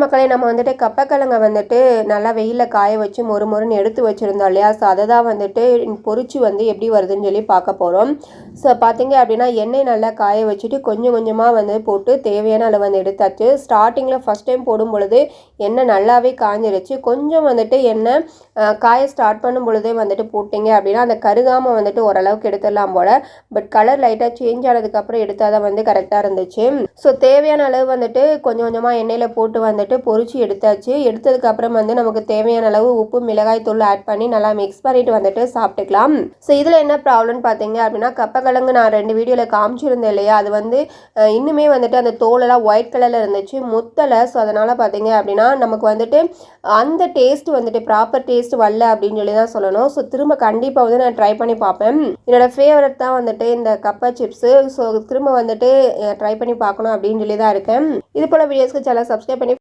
மக்களே நம்ம வந்துட்டு கப்பக்கிழங்கை வந்துட்டு நல்லா வெயிலில் காய வச்சு மொறுன்னு எடுத்து வச்சுருந்தோம் இல்லையா. ஸோ அதை தான் வந்துட்டு பொரிச்சு வந்து எப்படி வருதுன்னு சொல்லி பார்க்க போகிறோம். ஸோ பார்த்தீங்க அப்படின்னா எண்ணெய் நல்லா காய வச்சுட்டு கொஞ்சம் கொஞ்சமாக வந்து போட்டு தேவையான அளவு வந்து எடுத்தாச்சு. ஸ்டார்டிங்கில் ஃபஸ்ட் டைம் போடும் பொழுது எண்ணெய் நல்லாவே காஞ்சிருச்சு. கொஞ்சம் வந்துட்டு எண்ணெய் காய ஸ்டார்ட் பண்ணும் பொழுதே வந்துட்டு போட்டிங்க அப்படின்னா அந்த கருகாமல் வந்துட்டு ஓரளவுக்கு எடுத்துடலாம் போல். பட் கலர் லைட்டாக சேஞ்ச் ஆனதுக்கப்புறம் எடுத்தால் தான் வந்து கரெக்டாக இருந்துச்சு. ஸோ தேவையான அளவு வந்துட்டு கொஞ்சம் கொஞ்சமாக எண்ணெயில் போட்டு வந்துட்டு பொரிச்சு எடுத்தாச்சு. எடுத்ததுக்கப்புறம் வந்து நமக்கு தேவையான அளவு உப்பு மிளகாய் தூள் ஆட் பண்ணி நல்லா மிக்ஸ் பண்ணிட்டு வந்துட்டு சாப்பிட்டுக்கலாம். ஸோ இதில் என்ன ப்ராப்ளம்னு பார்த்தீங்க அப்படின்னா கப்பக்கிழங்கு நான் 2 வீடியோவில் காமிச்சிருந்தேன் இல்லையா, அது வந்து இன்னுமே வந்துட்டு அந்த தோலெல்லாம் ஒயிட் கலரில் இருந்துச்சு, முத்தலை. ஸோ அதனால் பார்த்தீங்க அப்படின்னா நமக்கு வந்துட்டு அந்த டேஸ்ட் வந்துட்டு ப்ராப்பர் டேஸ்ட் வரல அப்படின்னு சொல்லி தான் சொல்லணும். ஸோ திரும்ப கண்டிப்பாக வந்து நான் ட்ரை பண்ணி பார்ப்பேன். என்னோடய ஃபேவரட் தான் வந்துட்டு இந்த கப்பை சிப்ஸு. ஸோ திரும்ப வந்துட்டு ட்ரை பண்ணி பார்க்கணும் அப்படின்னு சொல்லி தான் இருக்கேன். இது போல் வீடியோஸ்க்கு சேனல் சப்ஸ்கிரைப் பண்ணி